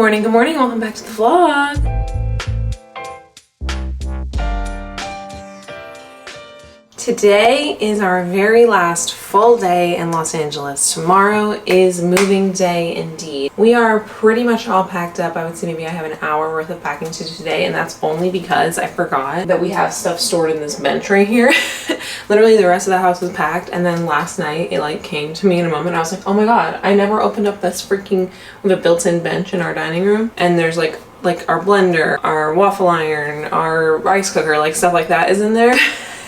morning, welcome back to the vlog. Today is our very last full day in Los Angeles. Tomorrow is moving day indeed. We are pretty much all packed up. I would say maybe I have an hour worth of packing to do today, and that's only because I forgot that we have stuff stored in this bench right here. Literally the rest of the house was packed, and then last night it like came to me in a moment. I was like, oh my god, I never opened up this freaking, we have a built-in bench in our dining room, and there's like our blender, our waffle iron, our rice cooker, like stuff like that is in there.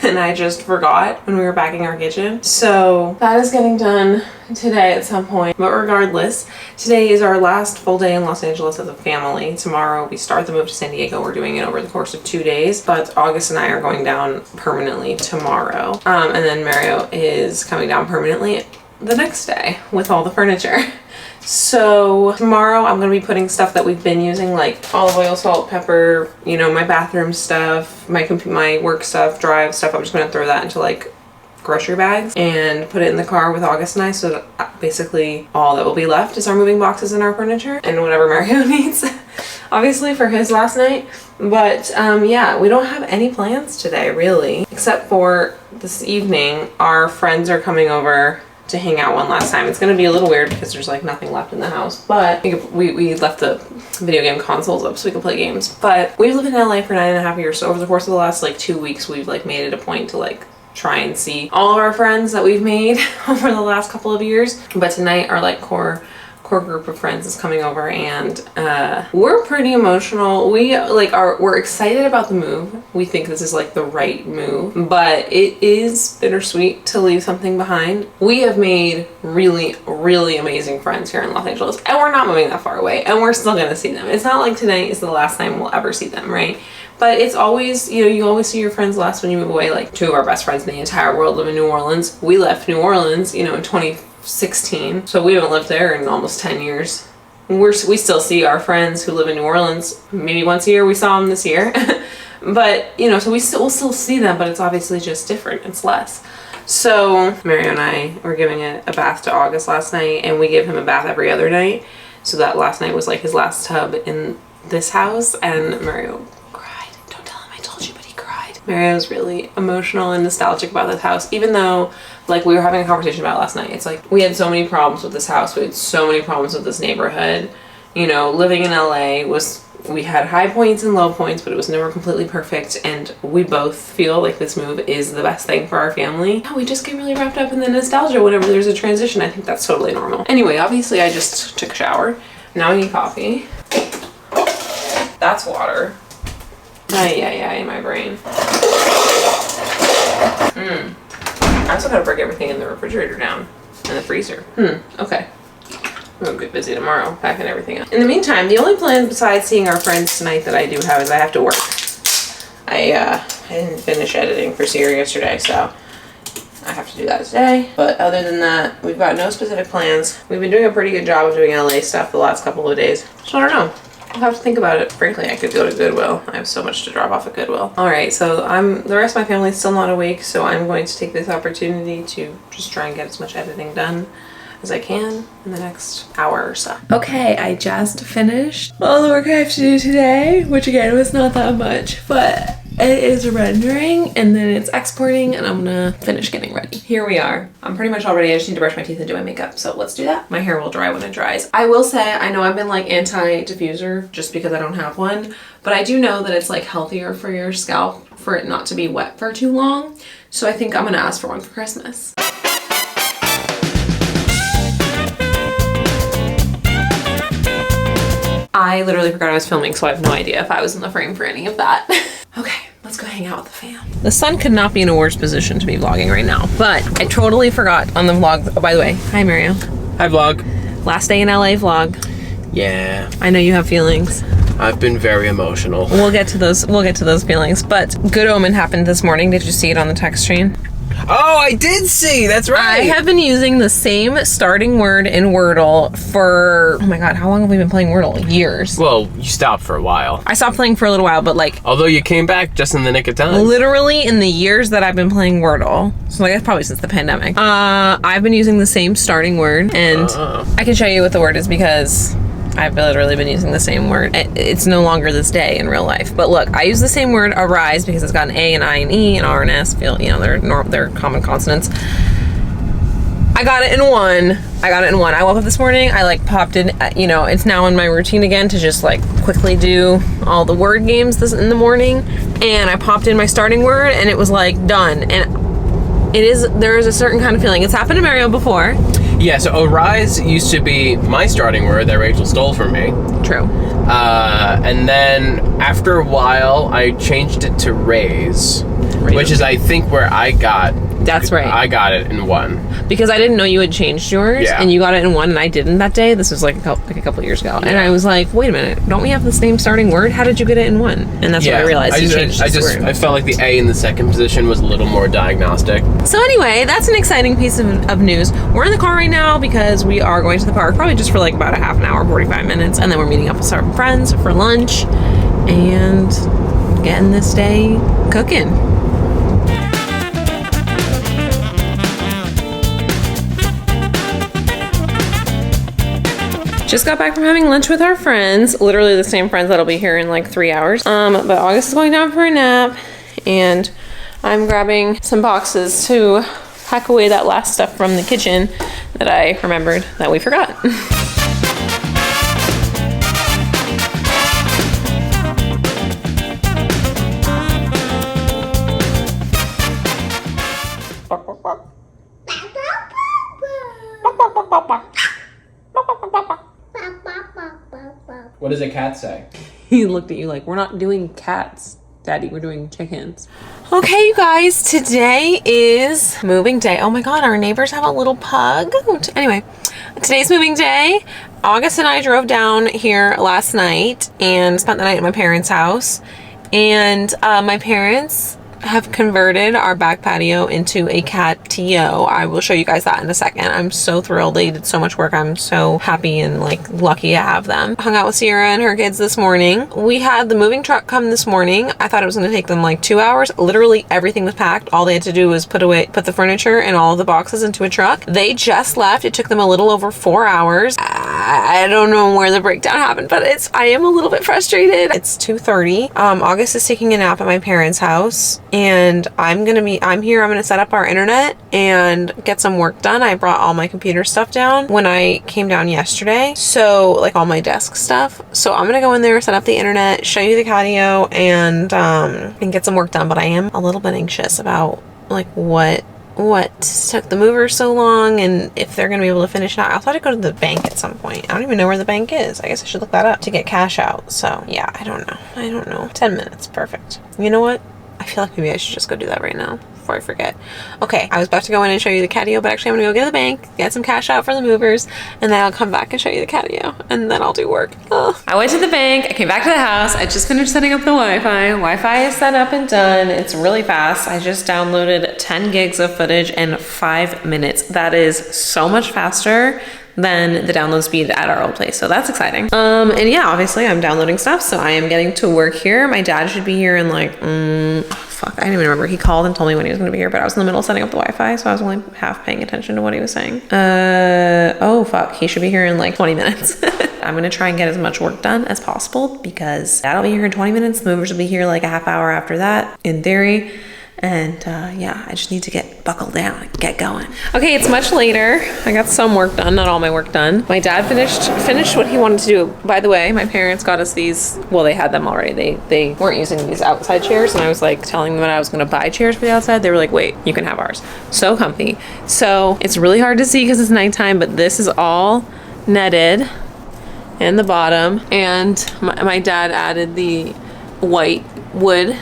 And I just forgot when we were packing our kitchen. So that is getting done today at some point. But regardless, today is our last full day in Los Angeles as a family. Tomorrow we start the move to San Diego. We're doing it over the course of 2 days, but August and I are going down permanently tomorrow. And then Mario is coming down permanently the next day with all the furniture. So tomorrow I'm going to be putting stuff that we've been using, like olive oil, salt, pepper, you know, my bathroom stuff, my work stuff, drive stuff. I'm just going to throw that into like grocery bags and put it in the car with August and I, so that basically all that will be left is our moving boxes and our furniture and whatever Mario needs, obviously for his last night. But yeah, we don't have any plans today really, except for this evening our friends are coming over to hang out one last time. It's gonna be a little weird because there's like nothing left in the house, but we left the video game consoles up so we can play games. But we've lived in LA for 9.5 years, so over the course of the last like 2 weeks we've like made it a point to like try and see all of our friends that we've made over the last couple of years. But tonight our like core group of friends is coming over, and we're pretty emotional. We're excited about the move. We think this is like the right move, but it is bittersweet to leave something behind. We have made really amazing friends here in Los Angeles, and we're not moving that far away, and we're still gonna see them. It's not like tonight is the last time we'll ever see them, right? But it's always, you know, you always see your friends last when you move away. Like 2 of our best friends in the entire world live in New Orleans. We left New Orleans, you know, in 2016, so we haven't lived there in almost 10 years. We still see our friends who live in New Orleans maybe once a year. We saw them this year. But you know, so we'll still see them, but it's obviously just different. It's less. So Mario and I were giving a bath to August last night, and we give him a bath every other night, so that last night was like his last tub in this house, and Mario cried. Don't tell him I told you, but he cried. Mario's really emotional and nostalgic about this house, even though like we were having a conversation about it last night. It's like we had so many problems with this house. We had so many problems with this neighborhood. You know, living in LA we had high points and low points, but it was never completely perfect. And we both feel like this move is the best thing for our family. Yeah, we just get really wrapped up in the nostalgia whenever there's a transition. I think that's totally normal. Anyway, obviously I just took a shower. Now I need coffee. That's water. Yeah, my brain. I also gotta break everything in the refrigerator down and the freezer. Okay. I'm gonna get busy tomorrow packing everything up. In the meantime, the only plan besides seeing our friends tonight that I do have is I have to work. I didn't finish editing for Siri yesterday, so I have to do that today. But other than that, we've got no specific plans. We've been doing a pretty good job of doing LA stuff the last couple of days, so I don't know. I'll have to think about it. Frankly, I could go to Goodwill. I have so much to drop off at Goodwill. All right, so the rest of my family is still not awake, so I'm going to take this opportunity to just try and get as much editing done as I can in the next hour or so. Okay, I just finished all the work I have to do today, which again was not that much, but it is rendering and then it's exporting, and I'm gonna finish getting ready. Here we are. I'm pretty much all ready. I just need to brush my teeth and do my makeup, so let's do that. My hair will dry when it dries. I will say, I know I've been like anti-diffuser just because I don't have one, but I do know that it's like healthier for your scalp for it not to be wet for too long, so I think I'm gonna ask for one for Christmas. I literally forgot I was filming, so I have no idea if I was in the frame for any of that. Okay, let's go hang out with the fam. The sun could not be in a worse position to be vlogging right now, but I totally forgot on the vlog. Oh, by the way, hi Mario. Hi vlog. Last day in LA vlog. Yeah. I know you have feelings. I've been very emotional. We'll get to those feelings, but good omen happened this morning. Did you see it on the text stream? Oh, I did see. That's right. I have been using the same starting word in Wordle for, oh my god, how long have we been playing Wordle? Years. Well, you stopped for a while. I stopped playing for a little while, but like... Although you came back just in the nick of time. Literally in the years that I've been playing Wordle, so like that's probably since the pandemic, I've been using the same starting word, and I can show you what the word is because I've literally been using the same word. It's no longer this day in real life. But look, I use the same word, arise, because it's got an A and I and E and R and S. Feel, you know, they're common consonants. I got it in one. I woke up this morning, I like popped in, you know, it's now in my routine again to just like quickly do all the word games in the morning. And I popped in my starting word and it was like done. And there is a certain kind of feeling. It's happened to Mario before. Yeah, so arise used to be my starting word that Rachel stole from me. True. And then after a while, I changed it to raise, which is, I think, where I got. That's right. I got it in one. Because I didn't know you had changed yours, and you got it in one, and I didn't that day. This was like a couple years ago, and I was like, "Wait a minute, don't we have the same starting word? How did you get it in one?" And that's when I realized you changed this word. I felt like the A in the second position was a little more diagnostic. So anyway, that's an exciting piece of news. We're in the car right now because we are going to the park, probably just for like about a half an hour, 45 minutes, and then we're meeting up with some friends for lunch and getting this day cooking. Just got back from having lunch with our friends, literally the same friends that'll be here in like 3 hours. But August is going down for a nap, and I'm grabbing some boxes to pack away that last stuff from the kitchen that I remembered that we forgot. What does a cat say? He looked at you like, we're not doing cats, Daddy, we're doing chickens. Okay, you guys, today is moving day. Oh my God, our neighbors have a little pug. Anyway, today's moving day. August and I drove down here last night and spent the night at my parents' house. And my parents have converted our back patio into a Catio. I will show you guys that in a second. I'm so thrilled. They did so much work. I'm so happy and like lucky to have them. Hung out with Sierra and her kids this morning. We had the moving truck come this morning. I thought it was going to take them like 2 hours. Literally everything was packed. All they had to do was put the furniture and all of the boxes into a truck. They just left. It took them a little over 4 hours. I don't know where the breakdown happened, but I am a little bit frustrated. It's 2:30. August is taking a nap at my parents' house. And I'm here, I'm gonna set up our internet and get some work done. I brought all my computer stuff down when I came down yesterday. So like all my desk stuff. So I'm gonna go in there, set up the internet, show you the Catio, and get some work done. But I am a little bit anxious about like what took the movers so long and if they're gonna be able to finish it out. I thought I'd go to the bank at some point. I don't even know where the bank is. I guess I should look that up to get cash out. So yeah, I don't know. 10 minutes, perfect. You know what? I feel like maybe I should just go do that right now before I forget. Okay, I was about to go in and show you the Catio, but actually I'm gonna go get to the bank, get some cash out for the movers, and then I'll come back and show you the Catio, and then I'll do work. Ugh. I went to the bank, I came back to the house, I just finished setting up the Wi-Fi. Wi-Fi is set up and done. It's really fast. I just downloaded 10 gigs of footage in 5 minutes. That is so much faster than the download speed at our old place. So that's exciting. And yeah, obviously I'm downloading stuff, so I am getting to work here. My dad should be here in like, fuck, I don't even remember. He called and told me when he was gonna be here, but I was in the middle of setting up the Wi-Fi, so I was only half paying attention to what he was saying. Oh fuck, he should be here in like 20 minutes. I'm gonna try and get as much work done as possible because Dad'll be here in 20 minutes. The movers will be here like a half hour after that, in theory. And yeah, I just need to get buckled down and get going. Okay, it's much later. I got some work done, not all my work done. My dad finished what he wanted to do. By the way, my parents got us these, well, they had them already. They weren't using these outside chairs, and I was like telling them that I was gonna buy chairs for the outside. They were like, wait, you can have ours. So comfy. So it's really hard to see because it's nighttime, but this is all netted in the bottom. And my dad added the white wood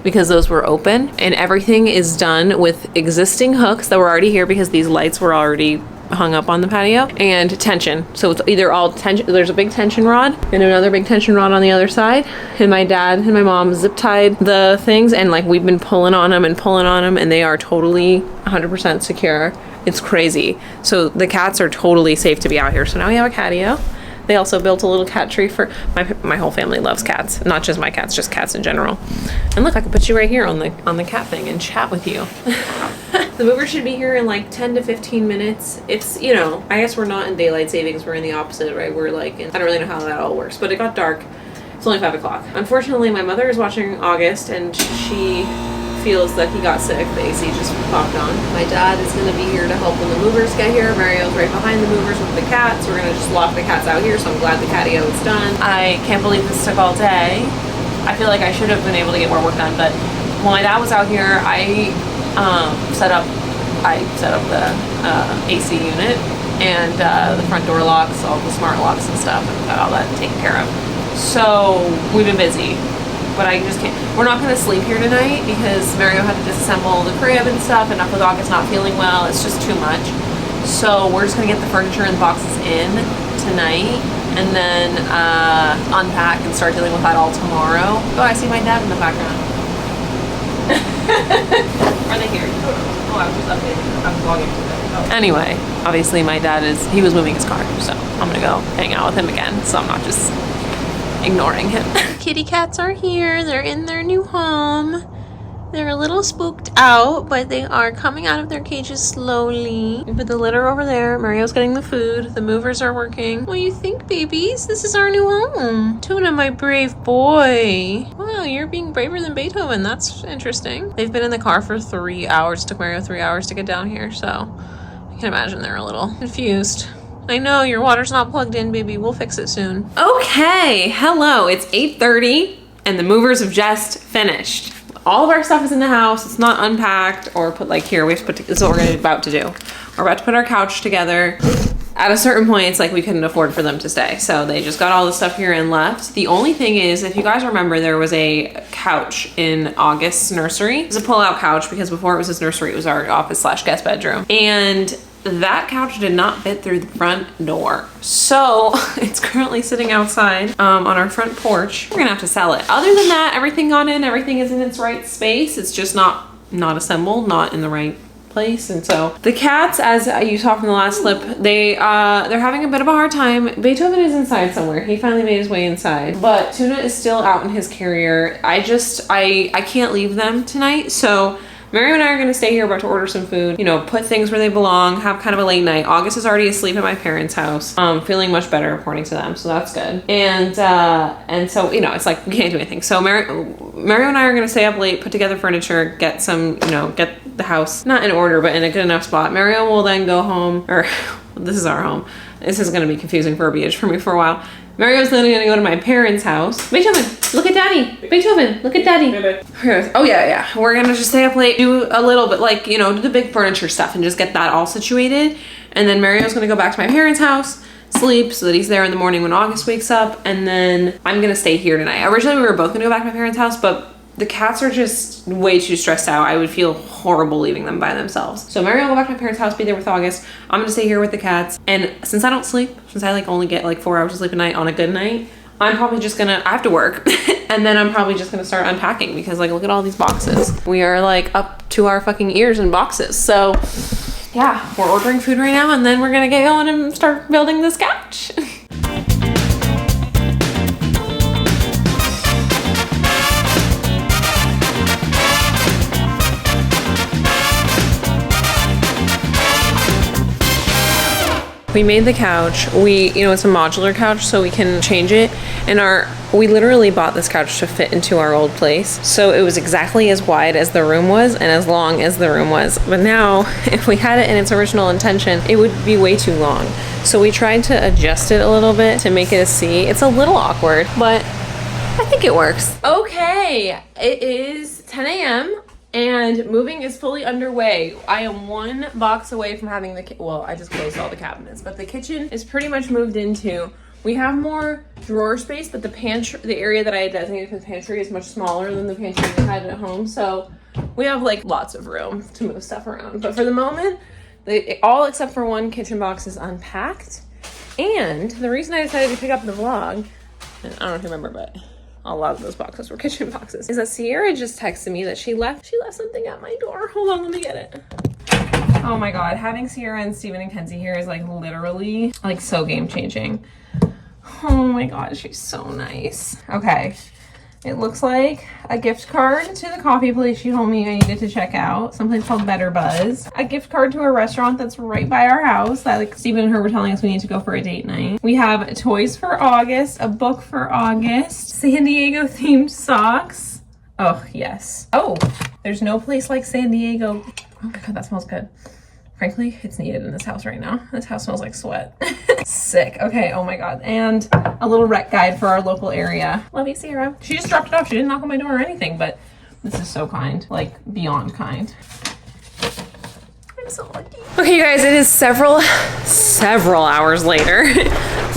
because those were open, and everything is done with existing hooks that were already here because these lights were already hung up on the patio, and tension. So it's either all tension, there's a big tension rod and another big tension rod on the other side, and my dad and my mom zip tied the things, and like we've been pulling on them and they are totally 100% secure. It's crazy. So the cats are totally safe to be out here. So now we have a Catio. They also built a little cat tree for my whole family loves cats, not just my cats, just cats in general. And look, I can put you right here on the cat thing and chat with you. The mover should be here in like 10 to 15 minutes. It's, you know, I guess we're not in daylight savings. We're in the opposite, right? We're like, I don't really know how that all works, but it got dark. It's only 5 o'clock. Unfortunately, my mother is watching August and she feels that he got sick. The AC just popped on. My dad is gonna be here to help when the movers get here. Mario's right behind the movers with the cats. We're gonna just lock the cats out here, so I'm glad the catio is done. I can't believe this took all day. I feel like I should have been able to get more work done, but while my dad was out here, I set up the AC unit and the front door locks, all the smart locks and stuff, and got all that taken care of. So we've been busy, but I just can't. We're not going to sleep here tonight because Mario had to disassemble the crib and stuff, and with August not feeling well, it's just too much. So we're just going to get the furniture and the boxes in tonight, and then unpack and start dealing with that all tomorrow. Oh, I see my dad in the background. Are they here? Oh, I was just updating. I was vlogging today. Oh. Anyway, obviously my dad he was moving his car, so I'm gonna go hang out with him again, so I'm not just ignoring him. Kitty cats are here. They're in their new home. They're a little spooked out, but they are coming out of their cages slowly. We put the litter over there. Mario's getting the food. The movers are working. What do you think, babies? This is our new home. Tuna, my brave boy. Wow, you're being braver than Beethoven. That's interesting. They've been in the car for 3 hours. It took Mario 3 hours to get down here, so I can imagine they're a little confused. I know, your water's not plugged in, baby. We'll fix it soon. Okay, hello. It's 8:30 and the movers have just finished. All of our stuff is in the house. It's not unpacked or put like here. We have to put, this is what we're about to do. We're about to put our couch together. At a certain point, it's like we couldn't afford for them to stay. So they just got all the stuff here and left. The only thing is, if you guys remember, there was a couch in August's nursery. It was a pull-out couch because before it was his nursery, it was our office/guest bedroom. And that couch did not fit through the front door. So it's currently sitting outside on our front porch. We're gonna have to sell it. Other than that, everything got in, everything is in its right space. It's just not assembled, not in the right place. And so the cats, as you saw from the last clip, they're having a bit of a hard time. Beethoven is inside somewhere. He finally made his way inside, but Tuna is still out in his carrier. I can't leave them tonight, so Mario and I are gonna stay here, about to order some food, you know, put things where they belong, have kind of a late night. August is already asleep at my parents' house, feeling much better according to them, so that's good. And so, you know, it's like we can't do anything. So Mario and I are gonna stay up late, put together furniture, get some, you know, get the house, not in order, but in a good enough spot. Mario will then go home, or this is our home. This is gonna be confusing verbiage for me for a while. Mario's then gonna go to my parents' house. Beethoven, look at daddy. Beethoven, look at daddy. Oh yeah. We're gonna just stay up late, do a little bit, like, you know, do the big furniture stuff and just get that all situated. And then Mario's gonna go back to my parents' house, sleep so that he's there in the morning when August wakes up. And then I'm gonna stay here tonight. Originally we were both gonna go back to my parents' house, but the cats are just way too stressed out. I would feel horrible leaving them by themselves. So Mario will go back to my parents' house, be there with August. I'm gonna stay here with the cats. And since I don't sleep, since I like only get like 4 hours of sleep a night on a good night, I'm probably just gonna, I have to work. And then I'm probably just gonna start unpacking because like, look at all these boxes. We are like up to our fucking ears in boxes. So yeah, we're ordering food right now and then we're gonna get going and start building this couch. We made the couch. You know, it's a modular couch, so we can change it. And we literally bought this couch to fit into our old place. So it was exactly as wide as the room was and as long as the room was. But now, if we had it in its original intention, it would be way too long. So we tried to adjust it a little bit to make it a C. It's a little awkward, but I think it works. Okay, it is 10 a.m. and moving is fully underway. I am one box away from having well, I just closed all the cabinets, but the kitchen is pretty much moved into. We have more drawer space, but the pantry, the area that I had designated for the pantry is much smaller than the pantry we had at home. So we have like lots of room to move stuff around. But for the moment, all except for one kitchen box is unpacked. And the reason I decided to pick up the vlog, and I don't know if you remember, but a lot of those boxes were kitchen boxes, is that Sierra just texted me that she left something at my door. Hold on, let me get it. Oh my God, having Sierra and Steven and Kenzie here is like literally like so game changing. Oh my God, she's so nice. Okay, it looks like a gift card to the coffee place she told me I needed to check out. Someplace called Better Buzz. A gift card to a restaurant that's right by our house that like Steven and her were telling us we need to go for a date night. We have toys for August, a book for August, San Diego themed socks. Oh, yes. Oh, there's no place like San Diego. Oh my God, that smells good. Frankly, it's needed in this house right now. This house smells like sweat. Sick. Okay, oh my God. And a little rec guide for our local area. Love you, Sierra. She just dropped it off. She didn't knock on my door or anything, but this is so kind. Like, beyond kind. I'm so lucky. Okay, you guys, it is several hours later,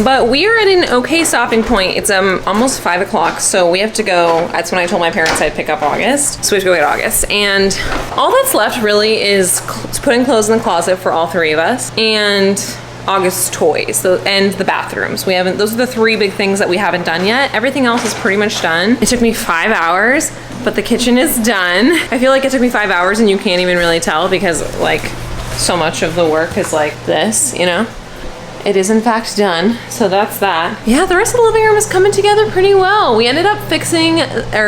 but we are at an okay stopping point. It's almost 5 o'clock, so we have to go. That's when I told my parents I'd pick up August, so we have to go get August. And all that's left really is putting clothes in the closet for all three of us, and August's toys, and the bathrooms. Those are the three big things that we haven't done yet. Everything else is pretty much done. It took me 5 hours, but the kitchen is done. I feel like it took me 5 hours and you can't even really tell because like so much of the work is like this, you know? It is in fact done, so that's that. Yeah, the rest of the living room is coming together pretty well. We ended up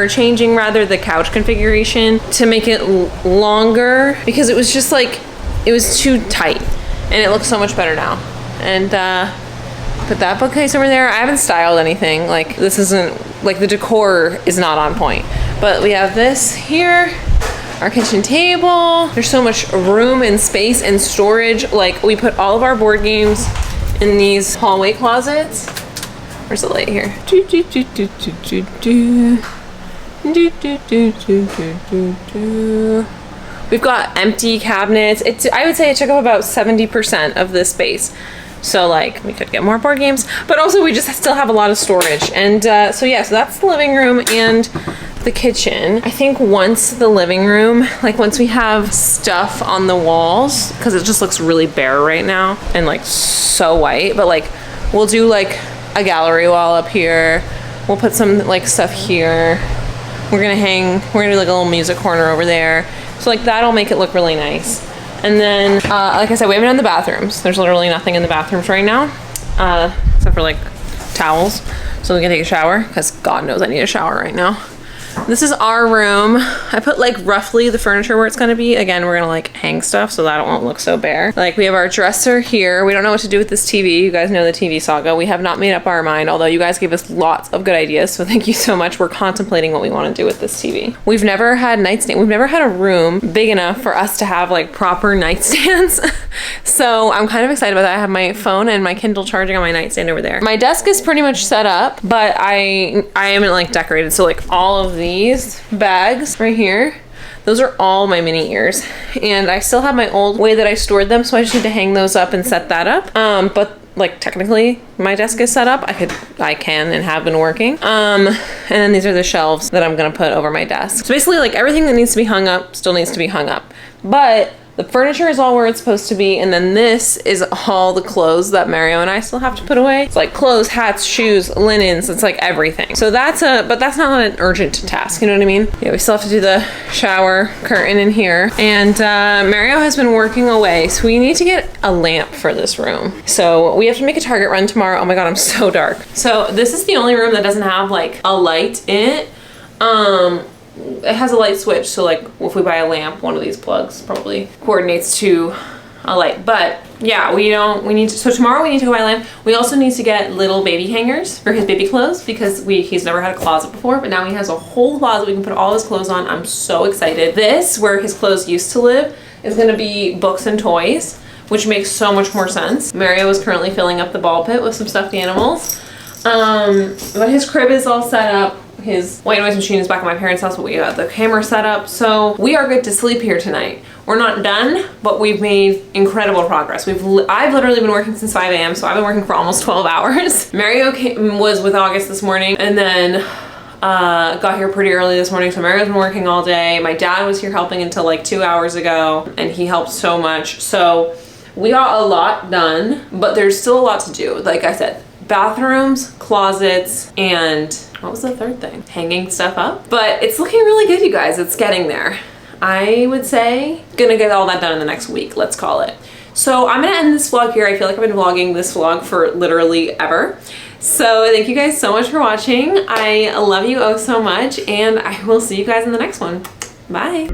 changing rather the couch configuration to make it longer because it was just like, it was too tight and it looks so much better now. And put that bookcase over there. I haven't styled anything. Like this isn't, like the decor is not on point, but we have this here. Our kitchen table. There's so much room and space and storage. Like we put all of our board games in these hallway closets. Where's the light here? We've got empty cabinets. I would say it took up about 70% of this space. So like we could get more board games, but also we just still have a lot of storage. And so yeah, so that's the living room and the kitchen. I think once the living room, like once we have stuff on the walls, because it just looks really bare right now and like so white, but like we'll do like a gallery wall up here. We'll put some like stuff here. We're gonna do like a little music corner over there. So like that'll make it look really nice. And then, like I said, we haven't done the bathrooms. There's literally nothing in the bathrooms right now, except for like towels. So we can take a shower, because God knows I need a shower right now. This is our room. I put like roughly the furniture where it's gonna be. Again, we're gonna like hang stuff so that it won't look so bare. Like we have our dresser here. We don't know what to do with this TV. You guys know the TV saga. We have not made up our mind, although you guys gave us lots of good ideas. So thank you so much. We're contemplating what we want to do with this TV. We've never had nightstand. We've never had a room big enough for us to have like proper nightstands. So I'm kind of excited about that. I have my phone and my Kindle charging on my nightstand over there. My desk is pretty much set up, but I haven't like decorated. So like all of these bags right here, those are all my mini ears, and I still have my old way that I stored them, so I just need to hang those up and set that up. But like technically my desk is set up. I can and have been working. And then these are the shelves that I'm gonna put over my desk. So basically like everything that needs to be hung up still needs to be hung up, but the furniture is all where it's supposed to be, and then this is all the clothes that Mario and I still have to put away. It's like clothes, hats, shoes, linens, it's like everything. So but that's not an urgent task, you know what I mean? Yeah, we still have to do the shower curtain in here. And Mario has been working away, so we need to get a lamp for this room. So we have to make a Target run tomorrow. Oh my God, I'm so dark. So this is the only room that doesn't have like a light in it. It has a light switch, so like if we buy a lamp, one of these plugs probably coordinates to a light. But yeah, so tomorrow we need to go buy a lamp. We also need to get little baby hangers for his baby clothes because he's never had a closet before, but now he has a whole closet we can put all his clothes on. I'm so excited. This, where his clothes used to live, is gonna be books and toys, which makes so much more sense. Mario is currently filling up the ball pit with some stuffed animals. But his crib is all set up. His white noise machine is back at my parents' house, but we got the camera set up. So we are good to sleep here tonight. We're not done, but we've made incredible progress. I've literally been working since 5 a.m., so I've been working for almost 12 hours. Mario was with August this morning, and then got here pretty early this morning, so Mario's been working all day. My dad was here helping until like 2 hours ago, and he helped so much. So we got a lot done, but there's still a lot to do. Like I said, bathrooms, closets, and what was the third thing? Hanging stuff up. But it's looking really good, you guys. It's getting there. I would say gonna get all that done in the next week, let's call it. So I'm gonna end this vlog here. I feel like I've been vlogging this vlog for literally ever. So thank you guys so much for watching. I love you oh so much, and I will see you guys in the next one. Bye.